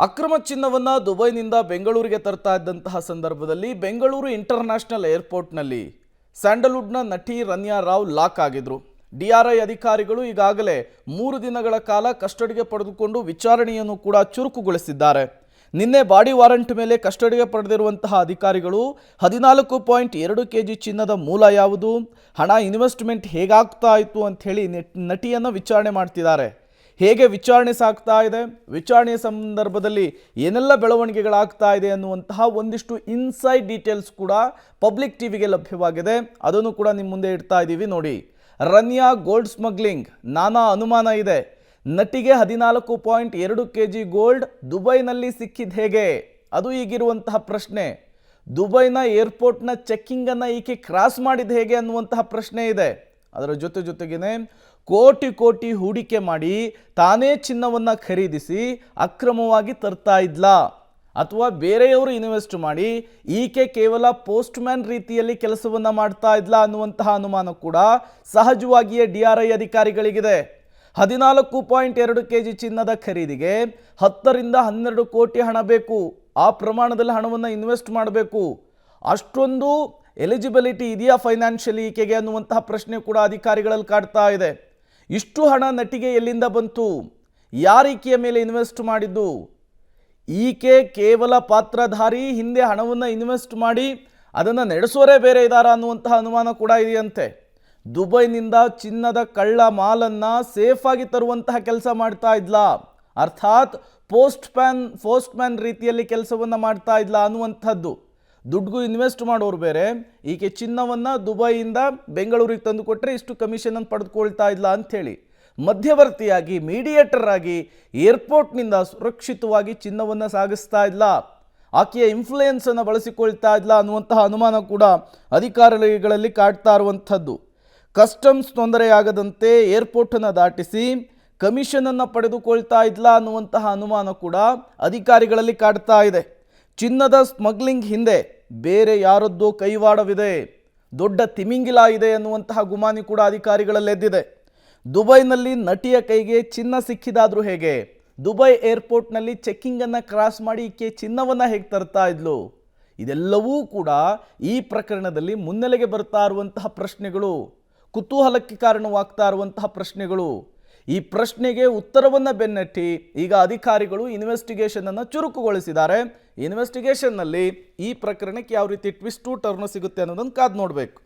ಅಕ್ರಮ ಚಿನ್ನವನ್ನು ದುಬೈನಿಂದ ಬೆಂಗಳೂರಿಗೆ ತರ್ತಾ ಇದ್ದಂತಹ ಸಂದರ್ಭದಲ್ಲಿ ಬೆಂಗಳೂರು ಇಂಟರ್ನ್ಯಾಷನಲ್ ಏರ್ಪೋರ್ಟ್ನಲ್ಲಿ ಸ್ಯಾಂಡಲ್ವುಡ್ನ ನಟಿ ರನ್ಯಾ ರಾವ್ ಲಾಕ್ ಆಗಿದ್ರು. DRI ಅಧಿಕಾರಿಗಳು ಈಗಾಗಲೇ 3 ದಿನಗಳ ಕಾಲ ಕಸ್ಟಡಿಗೆ ಪಡೆದುಕೊಂಡು ವಿಚಾರಣೆಯನ್ನು ಕೂಡ ಚುರುಕುಗೊಳಿಸಿದ್ದಾರೆ. ನಿನ್ನೆ ಬಾಡಿ ವಾರಂಟ್ ಮೇಲೆ ಕಸ್ಟಡಿಗೆ ಪಡೆದಿರುವಂತಹ ಅಧಿಕಾರಿಗಳು 14.2 kg ಚಿನ್ನದ ಮೂಲ ಯಾವುದು, ಹಣ ಇನ್ವೆಸ್ಟ್ಮೆಂಟ್ ಹೇಗಾಗ್ತಾ ಇತ್ತು ಅಂತ ಹೇಳಿ ನಟಿಯನ್ನು ವಿಚಾರಣೆ ಮಾಡ್ತಿದ್ದಾರೆ. ಹೇಗೆ ವಿಚಾರಣೆ ಸಾಗ್ತಾ ಇದೆ, ವಿಚಾರಣೆಯ ಸಂದರ್ಭದಲ್ಲಿ ಏನೆಲ್ಲ ಬೆಳವಣಿಗೆಗಳಾಗ್ತಾ ಇದೆ ಅನ್ನುವಂತಹ ಒಂದಿಷ್ಟು ಇನ್ಸೈಡ್ ಡೀಟೇಲ್ಸ್ ಕೂಡ ಪಬ್ಲಿಕ್ ಟಿವಿಗೆ ಲಭ್ಯವಾಗಿದೆ. ಅದನ್ನು ಕೂಡ ನಿಮ್ಮ ಮುಂದೆ ಇಡ್ತಾ ಇದ್ದೀವಿ ನೋಡಿ. ರನ್ಯಾ ಗೋಲ್ಡ್ ಸ್ಮಗ್ಲಿಂಗ್ ನಾನಾ ಅನುಮಾನ ಇದೆ. ನಟಿಗೆ 14.2 kg ಗೋಲ್ಡ್ ದುಬೈನಲ್ಲಿ ಸಿಕ್ಕಿದ ಹೇಗೆ, ಅದು ಈಗಿರುವಂತಹ ಪ್ರಶ್ನೆ. ದುಬೈನ ಏರ್ಪೋರ್ಟ್ನ ಚೆಕ್ಕಿಂಗನ್ನು ಈಕೆ ಕ್ರಾಸ್ ಮಾಡಿದ ಹೇಗೆ ಅನ್ನುವಂತಹ ಪ್ರಶ್ನೆ ಇದೆ. ಅದರ ಜೊತೆಗೇನೆ ಕೋಟಿ ಹೂಡಿಕೆ ಮಾಡಿ ತಾನೇ ಚಿನ್ನವನ್ನು ಖರೀದಿಸಿ ಅಕ್ರಮವಾಗಿ ತರ್ತಾ ಇದ್ಲಾ, ಅಥವಾ ಬೇರೆಯವರು ಇನ್ವೆಸ್ಟ್ ಮಾಡಿ ಈಕೆ ಕೇವಲ ಪೋಸ್ಟ್ ಮ್ಯಾನ್ ರೀತಿಯಲ್ಲಿ ಕೆಲಸವನ್ನು ಮಾಡ್ತಾ ಇದ್ಲಾ ಅನ್ನುವಂತಹ ಅನುಮಾನ ಕೂಡ ಸಹಜವಾಗಿಯೇ DRI ಅಧಿಕಾರಿಗಳಿಗಿದೆ. 14.2 kg ಚಿನ್ನದ ಖರೀದಿಗೆ 10 ರಿಂದ 12 ಕೋಟಿ ಹಣ ಬೇಕು. ಆ ಪ್ರಮಾಣದಲ್ಲಿ ಹಣವನ್ನು ಇನ್ವೆಸ್ಟ್ ಮಾಡಬೇಕು. ಅಷ್ಟೊಂದು ಎಲಿಜಿಬಿಲಿಟಿ ಇದೆಯಾ ಫೈನಾನ್ಷಿಯಲಿ ಈಕೆಗೆ ಅನ್ನುವಂತಹ ಪ್ರಶ್ನೆ ಕೂಡ ಅಧಿಕಾರಿಗಳಲ್ಲಿ ಕಾಡ್ತಾ ಇದೆ. ಇಷ್ಟು ಹಣ ನಟಿಗೆ ಎಲ್ಲಿಂದ ಬಂತು, ಯಾರೀಕೆಯ ಮೇಲೆ ಇನ್ವೆಸ್ಟ್ ಮಾಡಿದ್ದು? ಈಕೆ ಕೇವಲ ಪಾತ್ರಧಾರಿ, ಹಿಂದೆ ಹಣವನ್ನು ಇನ್ವೆಸ್ಟ್ ಮಾಡಿ ಅದನ್ನು ನಡೆಸೋರೇ ಬೇರೆ ಇದ್ದಾರಾ ಅನ್ನುವಂತಹ ಅನುಮಾನ ಕೂಡ ಇದೆಯಂತೆ. ದುಬೈನಿಂದ ಚಿನ್ನದ ಕಳ್ಳ ಮಾಲನ್ನು ಸೇಫಾಗಿ ತರುವಂತಹ ಕೆಲಸ ಮಾಡ್ತಾ ಇದ್ಲಾ, ಅರ್ಥಾತ್ ಪೋಸ್ಟ್ ಮ್ಯಾನ್ ರೀತಿಯಲ್ಲಿ ಕೆಲಸವನ್ನು ಮಾಡ್ತಾ ಇದ್ಲಾ ಅನ್ನುವಂಥದ್ದು. ದುಡ್ಡು ಇನ್ವೆಸ್ಟ್ ಮಾಡೋರು ಬೇರೆ, ಈಕೆ ಚಿನ್ನವನ್ನು ದುಬೈಯಿಂದ ಬೆಂಗಳೂರಿಗೆ ತಂದು ಕೊಟ್ಟರೆ ಇಷ್ಟು ಕಮಿಷನನ್ನು ಪಡೆದುಕೊಳ್ತಾ ಇದ್ಲಾ ಅಂಥೇಳಿ ಮಧ್ಯವರ್ತಿಯಾಗಿ, ಮೀಡಿಯೇಟರ್ ಆಗಿ ಏರ್ಪೋರ್ಟ್ನಿಂದ ಸುರಕ್ಷಿತವಾಗಿ ಚಿನ್ನವನ್ನು ಸಾಗಿಸ್ತಾ ಇದ್ಲಾ, ಆಕೆಯ ಇನ್ಫ್ಲೂಯೆನ್ಸನ್ನು ಬಳಸಿಕೊಳ್ತಾ ಇದ್ಲಾ ಅನ್ನುವಂತಹ ಅನುಮಾನ ಕೂಡ ಅಧಿಕಾರಿಗಳಲ್ಲಿ ಕಾಡ್ತಾ ಇರುವಂಥದ್ದು. ಕಸ್ಟಮ್ಸ್ ತೊಂದರೆಯಾಗದಂತೆ ಏರ್ಪೋರ್ಟನ್ನು ದಾಟಿಸಿ ಕಮಿಷನನ್ನು ಪಡೆದುಕೊಳ್ತಾ ಇದ್ಲಾ ಅನ್ನುವಂತಹ ಅನುಮಾನ ಕೂಡ ಅಧಿಕಾರಿಗಳಲ್ಲಿ ಕಾಡ್ತಾ ಇದೆ. ಚಿನ್ನದ ಸ್ಮಗ್ಲಿಂಗ್ ಹಿಂದೆ ಬೇರೆ ಯಾರದ್ದೋ ಕೈವಾಡವಿದೆ, ದೊಡ್ಡ ತಿಮಿಂಗಿಲ ಇದೆ ಅನ್ನುವಂತಹ ಗುಮಾನಿ ಕೂಡ ಅಧಿಕಾರಿಗಳಲ್ಲಿ ಎದ್ದಿದೆ. ದುಬೈನಲ್ಲಿ ನಟಿಯ ಕೈಗೆ ಚಿನ್ನ ಸಿಕ್ಕಿದಾದರೂ ಹೇಗೆ, ದುಬೈ ಏರ್ಪೋರ್ಟ್ನಲ್ಲಿ ಚೆಕ್ಕಿಂಗನ್ನು ಕ್ರಾಸ್ ಮಾಡಿ ಈಕೆ ಚಿನ್ನವನ್ನು ಹೇಗೆ ತರ್ತಾ ಇದ್ಲು, ಇದೆಲ್ಲವೂ ಕೂಡ ಈ ಪ್ರಕರಣದಲ್ಲಿ ಮುನ್ನೆಲೆಗೆ ಬರ್ತಾ ಇರುವಂತಹ ಪ್ರಶ್ನೆಗಳು, ಕುತೂಹಲಕ್ಕೆ ಕಾರಣವಾಗ್ತಾ ಇರುವಂತಹ ಪ್ರಶ್ನೆಗಳು. ಈ ಪ್ರಶ್ನೆಗೆ ಉತ್ತರವನ್ನು ಬೆನ್ನಟ್ಟಿ ಈಗ ಅಧಿಕಾರಿಗಳು ಇನ್ವೆಸ್ಟಿಗೇಷನನ್ನು ಚುರುಕುಗೊಳಿಸಿದ್ದಾರೆ. ಇನ್ವೆಸ್ಟಿಗೇಷನ್ನಲ್ಲಿ ಈ ಪ್ರಕರಣಕ್ಕೆ ಯಾವ ರೀತಿ ಟ್ವಿಸ್ಟು ಟರ್ನ್ ಸಿಗುತ್ತೆ ಅನ್ನೋದನ್ನು ಕಾದು ನೋಡಬೇಕು.